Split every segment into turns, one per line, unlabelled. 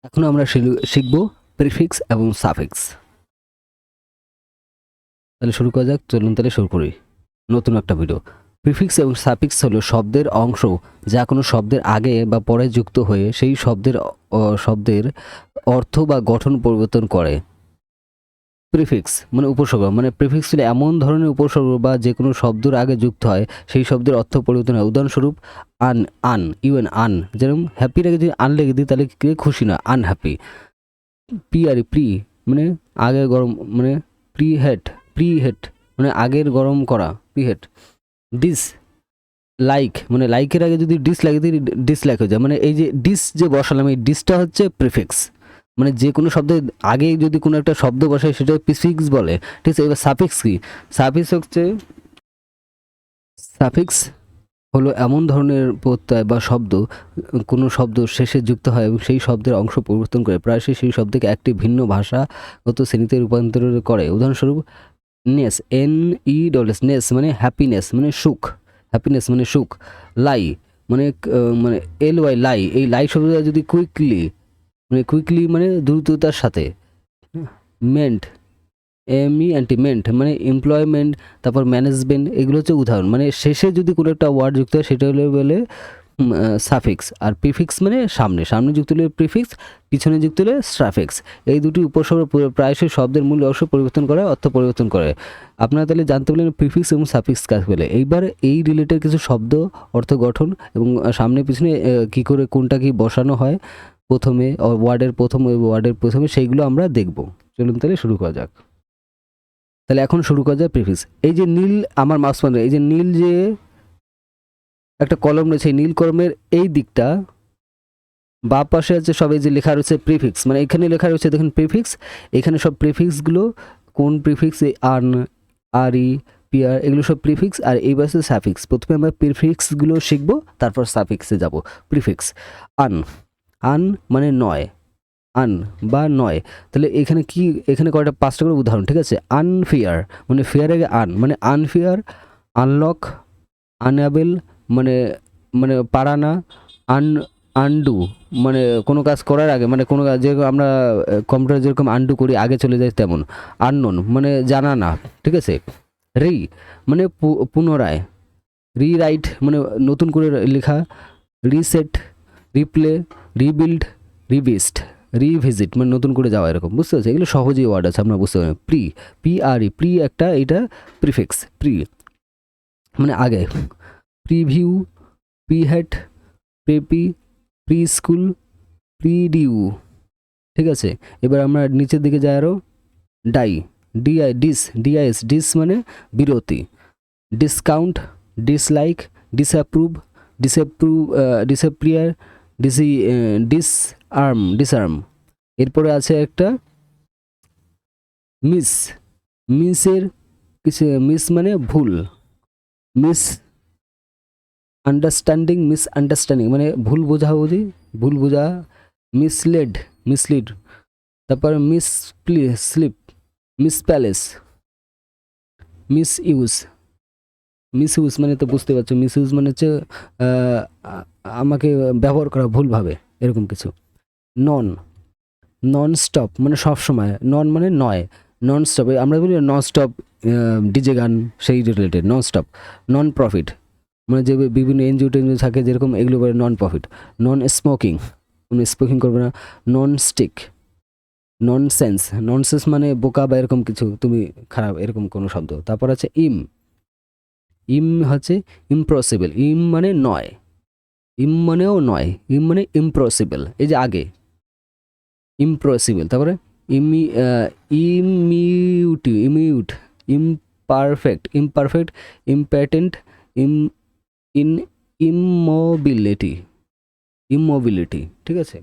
এখন আমরা শিখব প্রিফিক্স এবং সাফিক্স। তাহলে শুরু করা যাক। চলুন তাহলে শুরু করি নতুন একটা ভিডিও। প্রিফিক্স এবং সাফিক্স হলো শব্দের অংশ যা কোনো শব্দের আগে বা পরে যুক্ত হয়ে সেই শব্দের অর্থ বা গঠন পরিবর্তন করে। প্রিফিক্স মানে উপসর্গ, মানে প্রিফিক্স হলো এমন ধরনের উপসর্গ বা যে কোনো শব্দের আগে যুক্ত হয় সেই শব্দের অর্থ পরিবর্তন হয়। উদাহরণস্বরূপ আন, যেরকম হ্যাপির আগে যদি আন লেগে দিই তাহলে কি খুশি না, আনহ্যাপি। প্রি মানে আগের গরম, মানে প্রি হেট মানে আগের গরম করা, প্রিহেট। ডিস মানে লাইকের আগে যদি ডিস লাগে দিই ডিসলাইক হয়ে যায়। মানে এই যে ডিস যে বসালাম, এই ডিসটা হচ্ছে প্রিফিক্স। মানে যে কোনো শব্দের আগে যদি কোনো একটা শব্দ বসায় সেটা প্রিফিক্স বলে, ঠিক আছে। এবার সাফিক্স কি? সাফিক্স হলো এমন ধরনের প্রত্যয় বা শব্দ কোনো শব্দ শেষে যুক্ত হয় এবং সেই শব্দের অংশ পরিবর্তন করে প্রায়শই সেই শব্দকে একটি ভিন্ন ভাষাগত শ্রেণীতে রূপান্তর করে। উদাহরণস্বরূপ নেস মানে হ্যাপিনেস মানে সুখ, হ্যাপিনেস মানে সুখ। লাই মানে মানে লাই, এই লাই শব্দটা যদি কুইকলি মানে দ্রুততার সাথে। মেন্ট মেন্ট মানে এমপ্লয়মেন্ট, তারপর ম্যানেজমেন্ট, এগুলো হচ্ছে উদাহরণ। মানে শেষে যদি কোনো একটা ওয়ার্ড যুক্ত হয় সেটা হলে বলে সাফিক্স। আর প্রিফিক্স মানে সামনে যুক্ত হলে প্রিফিক্স, পিছনে যুক্ত হলে সাফিক্স। এই দুটি উপসর্গ প্রায়শই শব্দের মূল অংশ পরিবর্তন করে, অর্থ পরিবর্তন করে। আপনারা তাহলে জানতে পারলেন প্রিফিক্স এবং সাফিক্স কাকে বলে। এইবার এই রিলেটেড কিছু শব্দ, অর্থ গঠন এবং সামনে পিছনে কি করে কোনটা কি বসানো হয় প্রথমে ওয়ার্ডের প্রথমে সেইগুলো আমরা দেখব। চলুন তাহলে শুরু করা যাক। তাহলে এখন শুরু করা যায় প্রিফিক্স। এই যে নীল, আমার মাউস পয়েন্টার, এই যে নীল যে একটা কলম রয়েছে, এই নীল কলমের এই দিকটা বাঁ পাশে আছে সব, এই যে লেখা রয়েছে প্রিফিক্স, মানে এখানে লেখা রয়েছে দেখুন প্রিফিক্স। এখানে সব প্রিফিক্সগুলো কোন প্রিফিক্স, এই আর ই পিআর, এগুলো সব প্রিফিক্স। আর এই পাশে সাফিক্স। প্রথমে আমরা প্রিফিক্সগুলো শিখবো, তারপর সাফিক্সে যাব। প্রিফিক্স আন মানে নয়, আন বা নয়। তাহলে এখানে কয়টা, 5টা করে উদাহরণ, ঠিক আছে। আনফেয়ার মানে ফেয়ার আগে আন মানে আনফেয়ার। আনলক, আনএবল মানে মানে পারা না। আন আনডু মানে কোনো কাজ করার আগে, মানে কোনো কাজ যেরকম আমরা কম্পিউটার যেরকম আনডু করি আগে চলে যায় তেমন। আননোন মানে জানা না, ঠিক আছে। রি মানে পুনরায়। রিরাইট মানে নতুন করে লেখা। রিসেট, রিপ্লে, রিবিল্ড, রিভিস্ট, রিভিজিট মানে নতুন করে যাওয়া, এরকম। বুঝতে পারছি, এগুলো সহজেই ওয়ার্ড আছে, আমরা বুঝতে পারি। প্রি একটা, এটা প্রিফিক্স। প্রি মানে আগে। প্রিভিউ, প্রিহেড, প্রেপি, প্রি স্কুল, প্রিডিউ, ঠিক আছে। এবার আমরা নিচের দিকে যাই আরও। ডিস মানে বিরতি। Discount, dislike, disappear, disarm. এরপরে আছে একটা মিসের কিছু, মিস মানে ভুল। মিসআন্ডারস্ট্যান্ডিং মানে ভুল বোঝা। মিসলিড। তারপর মিসপ্যালেস। মিসইউজ মানে তো বুঝতে পারছো, মিসইউজ মানে হচ্ছে আমাকে ব্যবহার করা ভুলভাবে, এরকম কিছু। নন স্টপ মানে সব সময়, নন মানে নয়। নন স্টপ আমরা বলি নন স্টপ ডিজে গান, সেই related non stop. Non profit মানে যে বিভিন্ন এনজিও টেনজিও থাকে যেরকম, এগুলো বলে নন প্রফিট। নন স্মোকিং মানে স্মোকিং করবে না। Non stick. ননসেন্স মানে বোকা বা এরকম কিছু, তুমি খারাপ, এরকম কোনো শব্দ। তারপর আছে ইম হচ্ছে ইম্পসিবল। ইম মানে নয়, ইম মানেও নয়, ইম মানে ইম্পসিবল, এই যে আগে ইম্পসিবল। তারপরে ইমিউট, ইমপারফেক্ট, ইম্প্যাটেন্ট, ইম ইন ইমোবিলিটি, ঠিক আছে।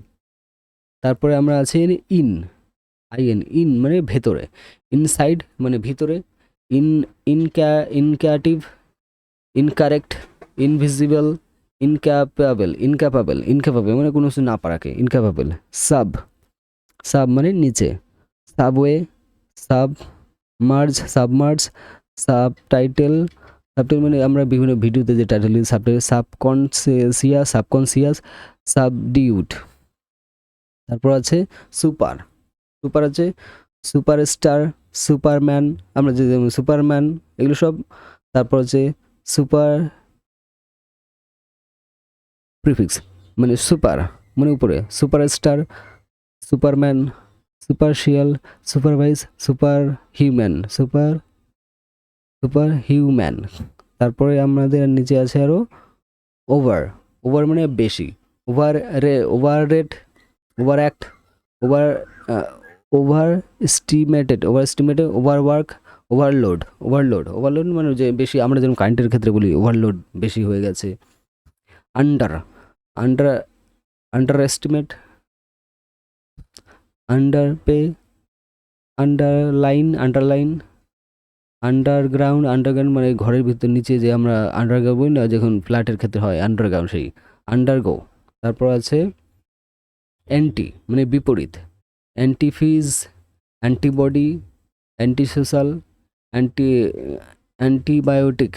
তারপরে আমরা আছি ইন মানে ভেতরে। ইনসাইড মানে ভিতরে। ইন ইনক্যাটিভ, ইনকারেক্ট, ইনভিজিবল, ইনক্যাপাবল মানে কোনো কিছু না পারাকে ইনক্যাপাবল। সাব মানে নিচে। সাবওয়ে, সাবমার্জ, সাবটাইটেল মানে আমরা বিভিন্ন ভিডিওতে যে টাইটেল দিই, সাবটাইটেল। সাবকনসিয়াস, সাবডিউট। তারপর আছে সুপার, সুপার আছে সুপারস্টার, সুপারম্যান, আমরা যে যেমন সুপারম্যান এগুলো সব। তারপর আছে সুপার প্রিফিক্স মানে সুপার মানে উপরে, superstar, superman, superficial, supervise, superhuman, superhuman. তারপরে আমাদের নিচে আছে আরও ওভার, ওভার মানে বেশি, overrate, overact, over overestimated, overwork, overload মানে যে বেশি, আমরা যেমন কারেন্টের ক্ষেত্রে বলি ওভারলোড বেশি হয়ে গেছে। Under under under estimate, under pay, underline, underground মানে ঘরের ভিতর নিচে যে আমরা আন্ডারগ্রাউন্ড বলি না, যখন ফ্ল্যাটের ক্ষেত্রে হয় আন্ডারগ্রাউন্ড, সেই আন্ডারগো। তারপর আছে অ্যান্টি মানে বিপরীত, অ্যান্টিফিজ, অ্যান্টিবডি, অ্যান্টিসোশ্যাল, অ্যান্টি অ্যান্টিবায়োটিক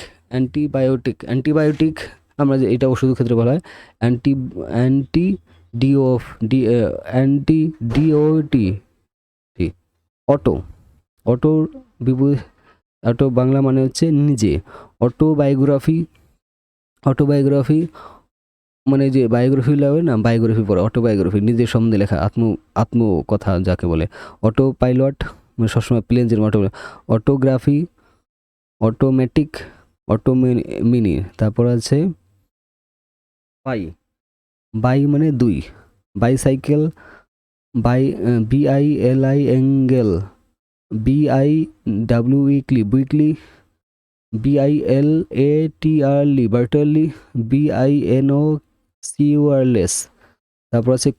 আমরা যে এটা ওষুধের ক্ষেত্রে বলা হয় অ্যান্টি অ্যান্টি অ্যান্টিডিওটি। অটো, অটোর অটো বাংলা মানে হচ্ছে নিজে, অটোবায়োগ্রাফি মানে যে বায়োগ্রাফি লাগে না, বায়োগ্রাফি পড়ে, অটোবায়োগ্রাফি নিজের সম্বন্ধে লেখা, আত্মকথা যাকে বলে। অটো পাইলট মানে সবসময় প্লেন যেরকম অটোগ্রাফি, অটোমেটিক, মিনি। তারপর আছে বাই মানে দুই, বাইসাইকেল, BILI অ্যাঙ্গেল, বুইকলি, BILATRLY বার্টারলি, BINOCURLESS। তারপর আছে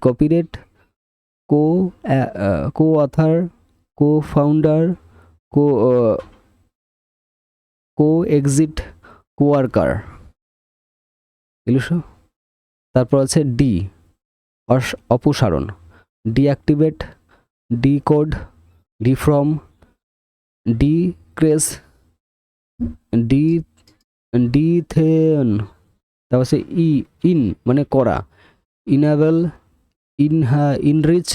cooperate, coauthor, cofounder, coexist, coworker এগুলো। তারপর আছে ডি অপসারণ, deactivate, decode, deform, decrease, dethrone. তারপর আছে ইন মানে করা, enable, enrich,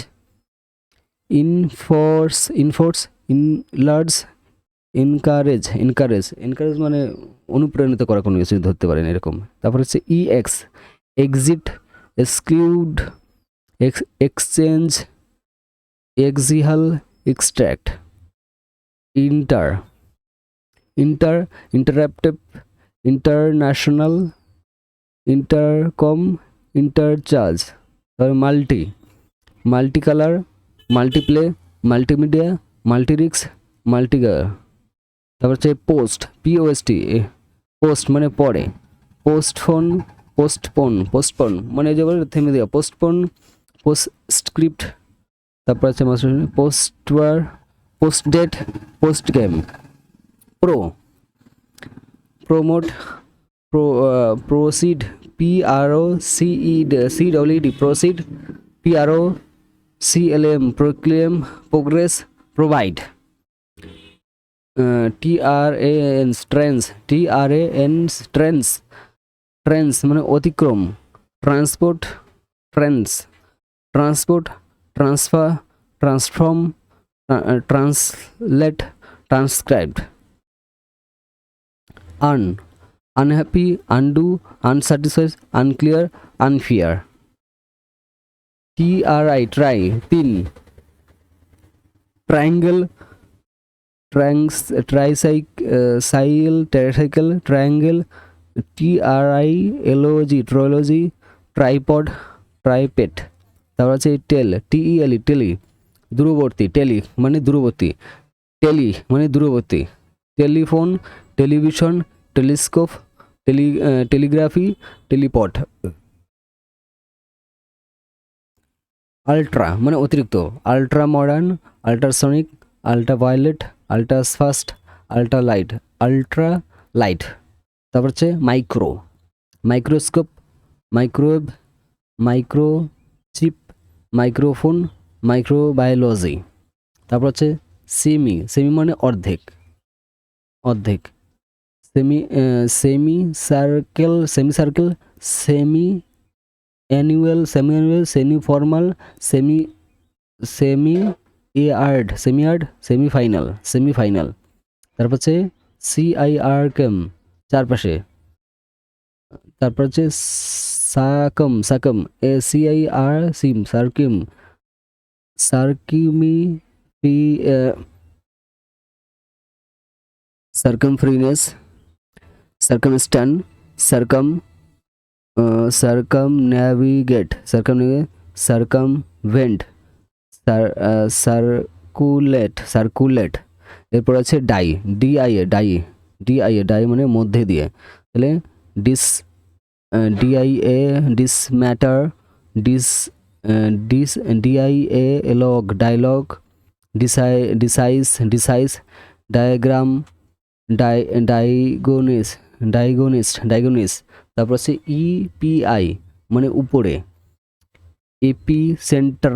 enforce, enlarge, encourage মানে অনুপ্রাণিত করা, কোনো কিছু ধরতে পারেন এরকম। তারপর হচ্ছে exit, exclude, exchange, exhale, extract. Interruptive, international, intercom, interchange. তারপর মাল্টিকালার, মাল্টিপ্লে, মাল্টিমিডিয়া, মাল্টিরিক্স, মাল্টিগার। তারপর হচ্ছে পোস্ট মানে পরে, পোস্টপোন মানে যে থেমে দেওয়া, পোস্টস্ক্রিপ্ট। তারপর আছে postdate, postgame. Promote, proceed, PROCED, proceed, PROCLM, proclaim, progress, provide. Trans মানে অতিক্রম, transport, transfer, transform, translate, transcribed. Unhappy, undo, unsatisfied, unclear, unfair. Tri 3, triangle, tricycle, triangle, TRILOG, trilogy, tripod, triplet. তারপর আছে টেলি, দূরবর্তী, tele মানে দূরবর্তী, telephone, television, telescope, telegraphy, teleport. Ultra মানে অতিরিক্ত, ultramodern, ultrasonic, ultraviolet, ultrafast, ultralight. তারপর হচ্ছে microscope, microwave, microchip, microphone, microbiology. তারপর হচ্ছে সেমি মানে অর্ধেক, semi circle, semi annual, semi formal, semi semi semifinal. তারপর হচ্ছে সিআইআরকেম, চারপাশে। তারপর হচ্ছে সাকম সার্কিম, সার্কিমি সার্কামফ্রিনেস, সার্কামস্টান, সার্কাম সার্কামভেন্ট, সার্কুলেট। এরপর আছে ডাই মানে মধ্যে দিয়ে, তাহলে dis D I A diameter, dis dis D I A dialogue, ডিসাইজ, ডায়াগ্রাম, ডাইগোনিস্ট। তারপর হচ্ছে ইপিআই মানে উপরে, epicentre,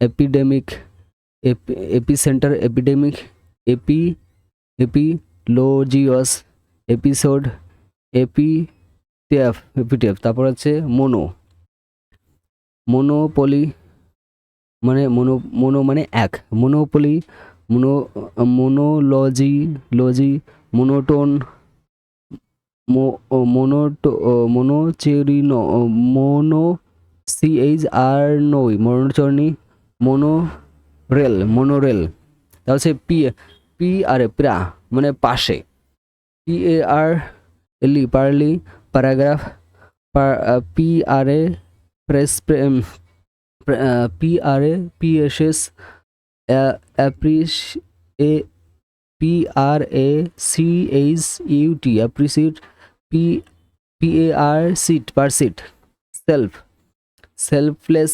epidemic, epicentre epidemic, এপিলোজিয়াস, এপিসোড, এপিটেফ। তারপর হচ্ছে মোনোপলি মানে এক, মোনোপলি, মোনোলজি, মোনোটোন, মোনোচেরিনো, মোনোচর্নি, মোনোরেল। তাহলে হচ্ছে পি আর প্রা মানে পাশে, PARLI পারলি, paragraph, PRA press, PRAPSS PRACHUT appreciate, PARSIT parasite, selfless,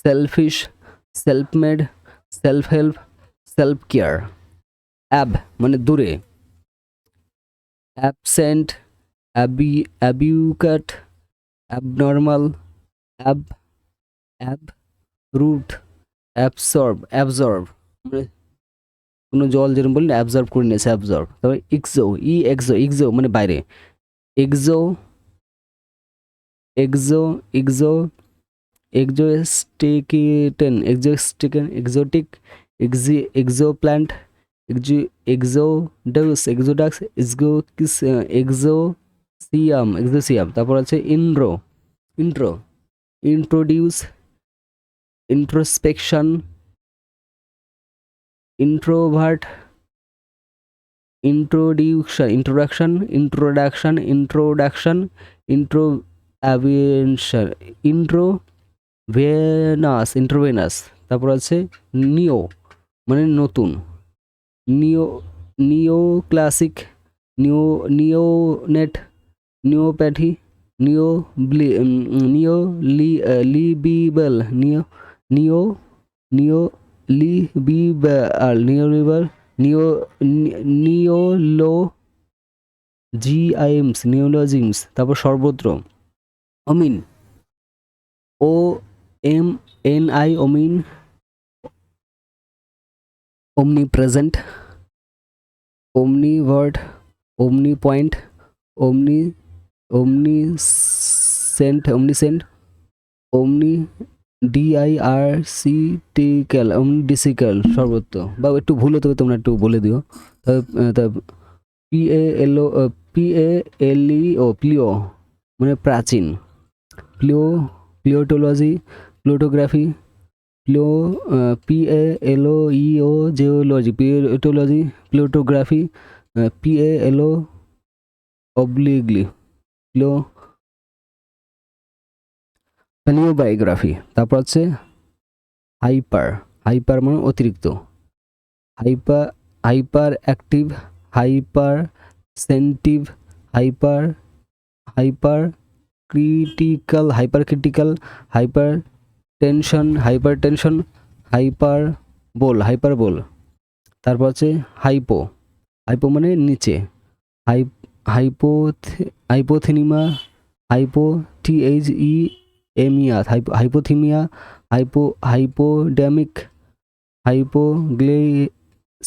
selfish, self made, self help, self care. Ab মানে দূরে, অ্যাবসেন্ট, অ্যাবিউকেট, অ্যাবনর্মাল, রুট, অ্যাবজর্ব মানে কোনো জল যেরকম বললেন অ্যাবজর্ব করে নিয়েছে, অ্যাবজর্ব। তবে ইক্সো মানে বাইরে, এক্সো এক্সোটিক, এক্সোপ্ল্যান্ট, এক্সোডাক্স, এক্সোসিয়াম। তারপর আছে ইন্ট্রোডিউস, ইন্ট্রোস্পেকশন, ইন্ট্রোভার্ট, ইন্ট্রোডাকশন, ইন্ট্রোভেনাস। তারপর আছে নিও মানে নতুন, নিও ক্লাসিক, নিওনেট, নিওপ্যাথি, নিওলিবিবাল, নিওলজিমস। তারপর সর্বত্র, অমিন, OMNI, অমিন, omnipresent, omnivert, omnipoint, omniscient, omnidicical, সর্বত্র। বা একটু ভুল হতে হবে, তোমরা একটু বলে দিও। প্লিও মানে প্রাচীন, প্লিওটোলজি, প্লুটোগ্রাফি, জিওলজি, প্লুটোগ্রাফি, PALO অবলিগলি, প্যালিওবায়োগ্রাফি। তারপর হচ্ছে হাইপার মানে অতিরিক্ত, hyperactive, hypersensitive, hypercritical, hypertension, hyperbole. তারপর হচ্ছে হাইপো মানে নিচে, হাইপোথিনিমা, হাইপোথিমিয়া, হাইপোডেমিক,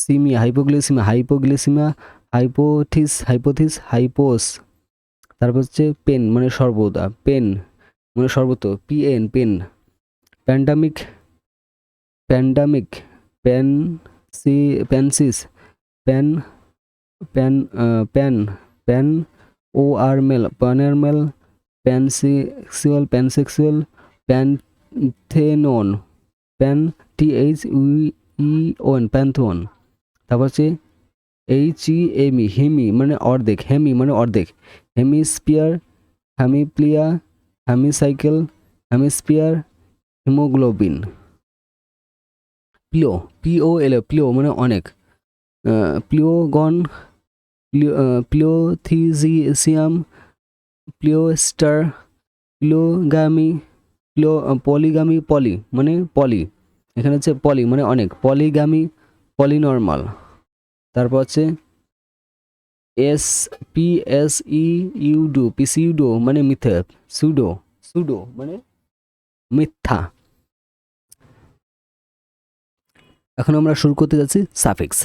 সিমিয়া, হাইপোগ্লিসিমিয়া, হাইপোথিস, হাইপোস। তারপর হচ্ছে পেন মানে সর্বদা, পেন মানে সর্বত, পিএন পেন। প্যান্ডামিক, প্যান্ডামিক, প্যানসিস, প্যান প্যান প্যান প্যান ওআরমেল, প্যানারমেল, প্যানসেক্সুয়াল, প্যানথেনন, THEON, প্যান্থন। তারপর হচ্ছে HEMI, হেমি মানে অর্ধেক, হেমি মানে অর্ধেক, hemisphere, hemiplegia, hemicycle, hemisphere, haemoglobin. POL, pleo মানে অনেক, প্লিওগন, প্লিওথিজিয়াম, প্লিওস্টার, প্লিওগামি, পলিগামি, পলি মানে পলি, এখানে হচ্ছে পলি মানে অনেক, পলিগামি, পলিনর্মাল। তারপর হচ্ছে পিসিউডো মানে মিথ্যা, সুডো মানে মিথ্যা। এখন আমরা শুরু করতে যাচ্ছি সাফিক্স।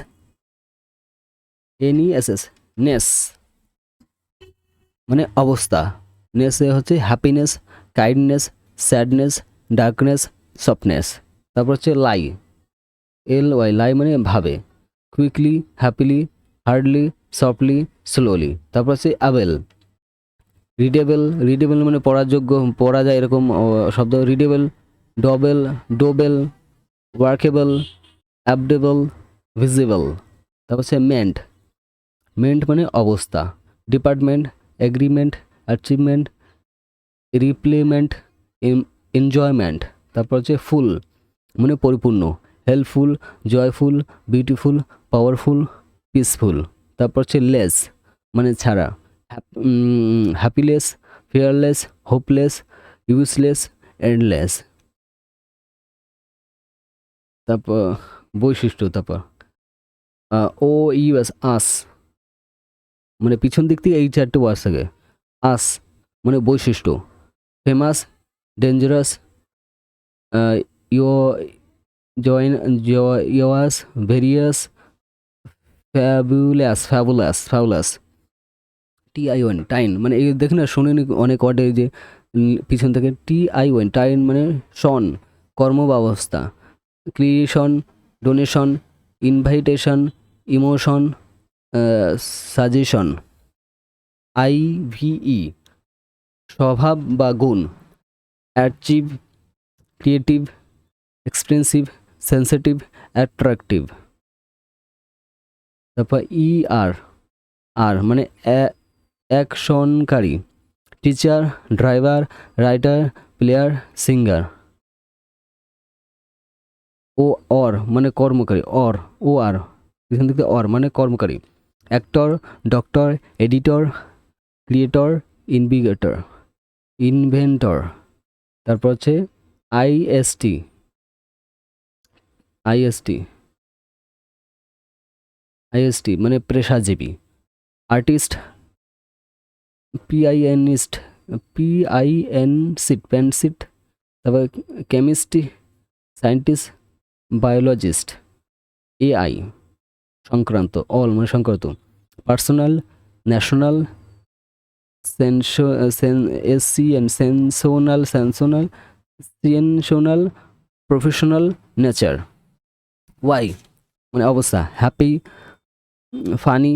NESS, নেস মানে অবস্থা, নেসে হচ্ছে happiness, kindness, sadness, darkness, softness. তারপর হচ্ছে LY, লাই মানে ভাবে, quickly, happily, hardly, softly, slowly. তারপর হচ্ছে রিডেবল মানে পড়ার যোগ্য, পড়া যায় এরকম শব্দ, রিডেবল, ডোবেল, ওয়ার্কেবল, অ্যাবডেবল, ভিজিবল। তারপর হচ্ছে মেন্ট মানে অবস্থা, ডিপার্টমেন্ট, এগ্রিমেন্ট, অ্যাচিভমেন্ট, রিপ্লেমেন্ট, এনজয়মেন্ট। তারপর হচ্ছে ফুল মানে পরিপূর্ণ, helpful, joyful, beautiful, powerful, peaceful. তারপর হচ্ছে লেস মানে ছাড়া, হ্যাপিলেস, ফিয়ারলেস, হোপলেস, ইউজলেস, এন্ডলেস। তারপর বৈশিষ্ট্য, তারপর OUS, আস মানে পিছন দিক থেকে এই চারটে ওয়ার্ড থাকে। আস মানে বৈশিষ্ট্য, ফেমাস, ডেঞ্জারাস, ইয়াস, ভেরিয়াস, ফ্যাবুলাস। TION, টাইন মানে এই দেখুন না, শোনেন অনেক ওয়ার্ডে যে পিছন থেকে TION, টাইন মানে শন, কর্মব্যবস্থা, creation, donation, invitation, emotion, suggestion. IVE, স্বভাব বা গুণ, achieve, creative, expressive, sensitive, attractive. তারপর আর মানে অ্যাকশনকারী, teacher, driver, writer, player, singer. Or মানে কর্মকারী, OR এখান থেকে অর মানে কর্মকারী, actor, doctor, editor, creator, inventor. তারপর হচ্ছে IST, মানে পেশাজীবী, আর্টিস্ট, পেনসিট। তারপর কেমিস্ট্রি, সায়েন্টিস্ট, বায়োলজিস্ট। AI সংক্রান্ত, অল মানে সংক্রান্ত, personal, national, sensational, professional, nature. Y মানে অবস্থা, happy, funny,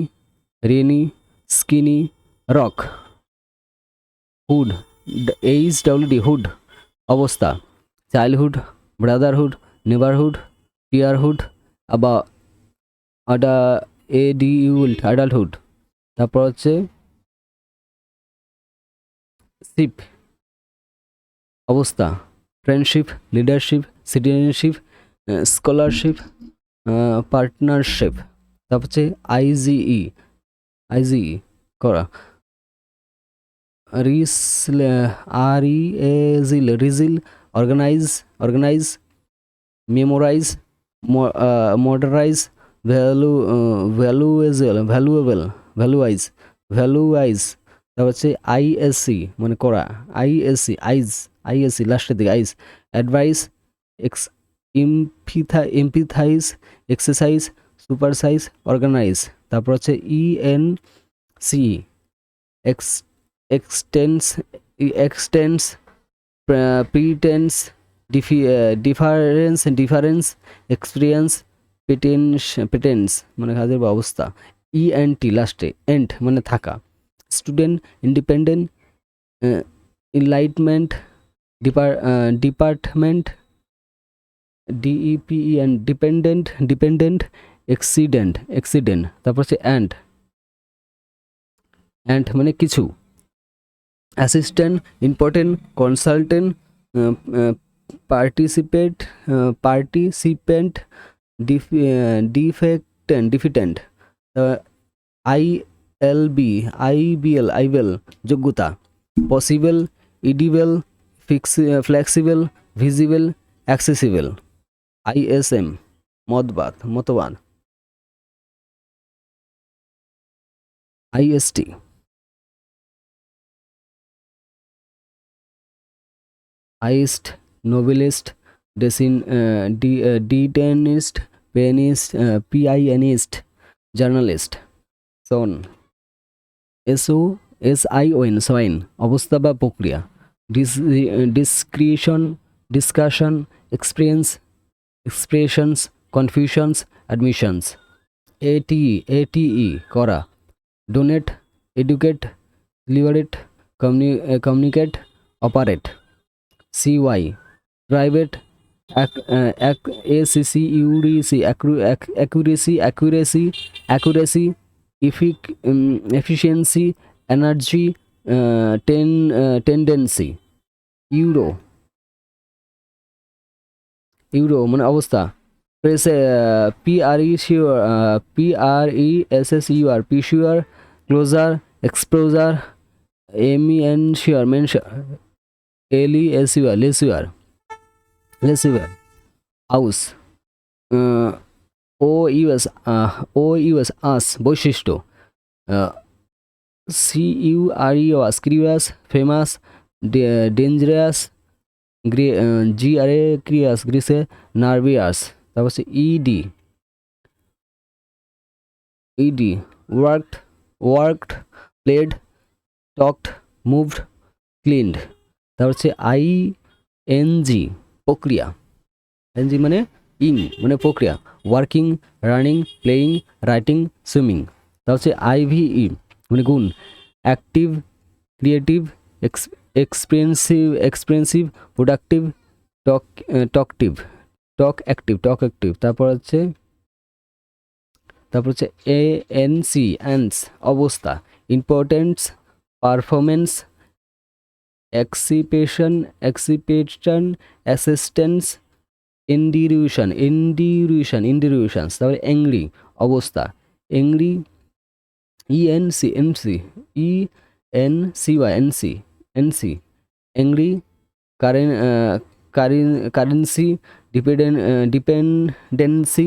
rainy, skinny, rock. Hood, HWD, hood অবস্থা, চাইল্ডহুড, ব্রাদারহুড, নেবারহুড, টিয়ারহুড, আবার অ্যাডাল্টহুড। তারপর হচ্ছে শিপ অবস্থা, friendship, leadership, citizenship, scholarship, partnership. তারপর হচ্ছে আইজিই করা, রিজিল, অর্গানাইজ, মেমোরাইজ, মডারাইজ, ভ্যালুয়াইজ। তারপর হচ্ছে ISC মানে করা, আইএসসি লাস্টের দিকে advise, empathise, exercise, supersize, organise. তারপর হচ্ছে E N C, existence, existence, pretence, difference, experience, পেটেন্স মানে কাজের বা অবস্থা। ইএনটি লাস্টে, এন্ড মানে থাকা। Student, independent, enlightenment, department, D E P N, dependent, accident. তারপর হচ্ছে অ্যান্ড মানে কিছু। অ্যাসিস্ট্যান্ট, ইম্পর্টেন্ট, কনসালটেন্ট, পার্টিসিপেন্ট, ডিফিটেন্ট। আইবিএল যোগ্যতা। Possible, edible, flexible, visible, accessible. I S M মতবাদ। আইএসটি হাইস্ট, নোবেলিস্ট, ডিটেনিস্ট, পিআইএনিস্ট, জার্নালিস্ট। সন, SOSION সোয়াইন অবস্থা বা প্রক্রিয়া। Discussion, expressions, confusions, admissions. ATE করা। Donate, educate, liberate, communicate, operate. CY private, accuracy, efficiency, energy, tendency. ইউরো মানে অবস্থা। PRESSUR পিসিউর, ক্লোজার, এক্সপোজার, মেনশিওর, লেসিউর, হাউস। OUS আস বৈশিষ্ট্য। CURIOS curious, famous, dangerous, curious গ্রিসে, নার্ভিয়াস। তারপর হচ্ছে E D worked, played, talked, moved, cleaned. তারপর হচ্ছে ING প্রক্রিয়া। এনজি মানে মানে প্রক্রিয়া। Working, running, playing, writing, swimming. তারপর হচ্ছে IVE মানে গুণ। Active, creative, expensive, productive, talkative. তারপর হচ্ছে ANC অবস্থা। ইম্পর্টেন্স, পারফরমেন্স, এক্সিপেশন, অ্যাসিস্ট্যান্স, ইন্ডিউশন। তারপরে অ্যাংরি অবস্থা। Angry, ENCY angry. Currency, dependency,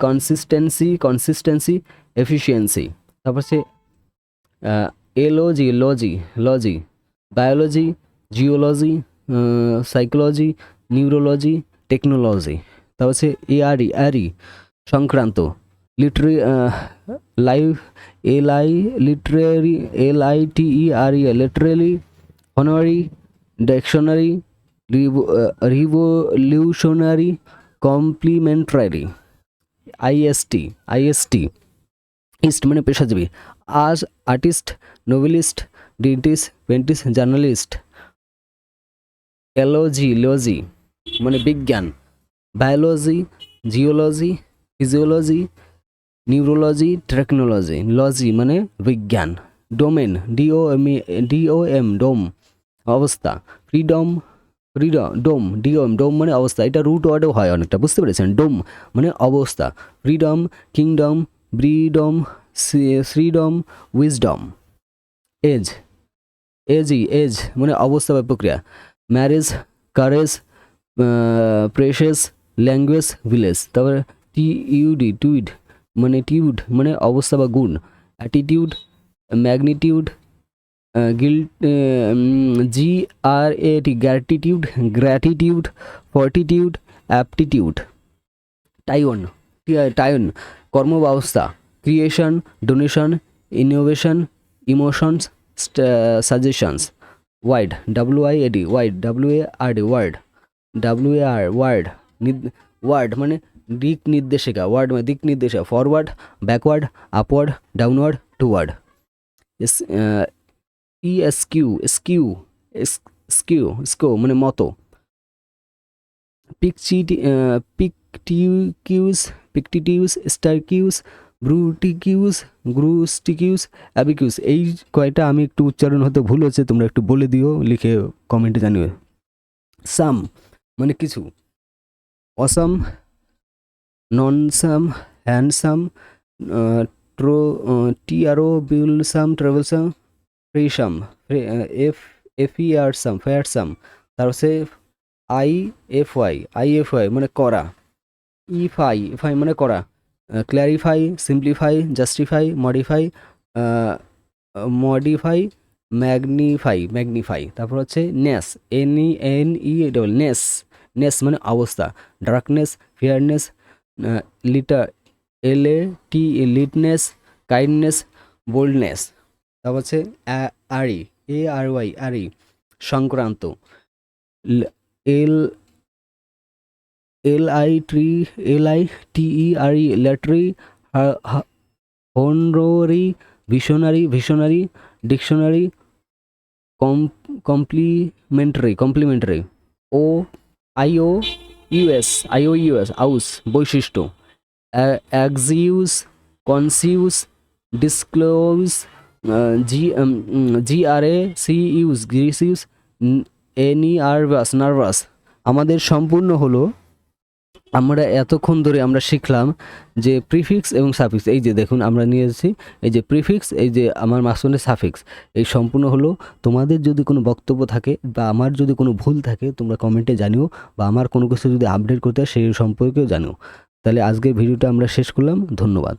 consistency, efficiency. তারপর হচ্ছে লজি, biology, geology, psychology, neurology, technology. তারপর হচ্ছে ARI সংক্রান্ত। লিটারেরি, অনারি, ডিকশনারি, রিভলিউশনারি, কমপ্লিমেন্টারি। IST ইস্ট মানে পেশাজীবী। আর্টিস্ট, নোবেলিস্ট, ডিটিস্ট, পেন্টিস্ট, জার্নালিস্ট। লজি মানে বিজ্ঞান। Biology, geology, physiology, neurology, technology. লজি মানে বিজ্ঞান। ডোমেন, ডোম অবস্থা। ফ্রিডম, ডোম মানে অবস্থা। এটা রুট ওয়ার্ডও হয় অনেকটা, বুঝতে পেরেছেন। ডোম মানে অবস্থা। ফ্রিডম, কিংডম, ব্রিডম, শ্রীডম, উইজডম। এজ মানে অবস্থা বা প্রক্রিয়া। Marriage, courage, precious, language, village. তারপরে টুইড মানে অবস্থা বা গুণ। Attitude, magnitude, gratitude, fortitude, aptitude. টাইওয়ান টাইন কর্মব্যবস্থা, creation, donation, innovation, emotions, suggestions. Wide, WIAD, wide, WARD, ward, ward, ward মানে দিক নির্দেশিকা, ওয়ার্ড মানে দিক নির্দেশিকা, forward, backward, upward, downward, toward. ESQ, স্কিউ, স্কিউ মানে মতো। পিকটিটিউস, স্টারকিউস, গ্রুস্টিকিউস, অ্যাবিকিউস। এই কয়টা আমি একটু উচ্চারণ হতে ভুল হচ্ছে, তোমরা একটু বলে দিও, লিখে কমেন্টে জানিও। সাম মানে কিছু, অসাম, নন সাম, হ্যান্ডসাম, টিয়ারোবিলসাম, ট্রাভেলসাম, ফ্রিসাম, FERসাম, ফেয়ারসাম। তারপর হচ্ছে IFY মানে করা, ইফাই মানে করা, clarify, simplify, justify, modify, magnify. তারপর হচ্ছে নেস, NE নেস মানে অবস্থা, darkness, fairness, lightness, kindness, boldness. তারপর হচ্ছে ARY সংক্রান্ত, LITERE ল্যাটরি, honorary, visionary, dictionary, complimentary. IOUS আউস বৈশিষ্ট্য, অ্যাক্সিউস, কনসিউস, ডিসক্লোজ, গ্রিসিউস, নার্ভাস। আমাদের সম্পূর্ণ হলো, আমরা এতক্ষণ ধরে আমরা শিখলাম যে প্রিফিক্স এবং সাফিক্স। এই যে দেখুন আমরা নিয়ে এসেছি এই যে প্রিফিক্স, এই যে আমার মাঝখানে সাফিক্স। এই সম্পূর্ণ হলো। তোমাদের যদি কোনো বক্তব্য থাকে বা আমার যদি কোনো ভুল থাকে তোমরা কমেন্টে জানিও, বা আমার কোনো কিছু যদি আপডেট করতে হয় সেই সম্পর্কেও জানিও। তাহলে আজকের ভিডিওটা আমরা শেষ করলাম। ধন্যবাদ।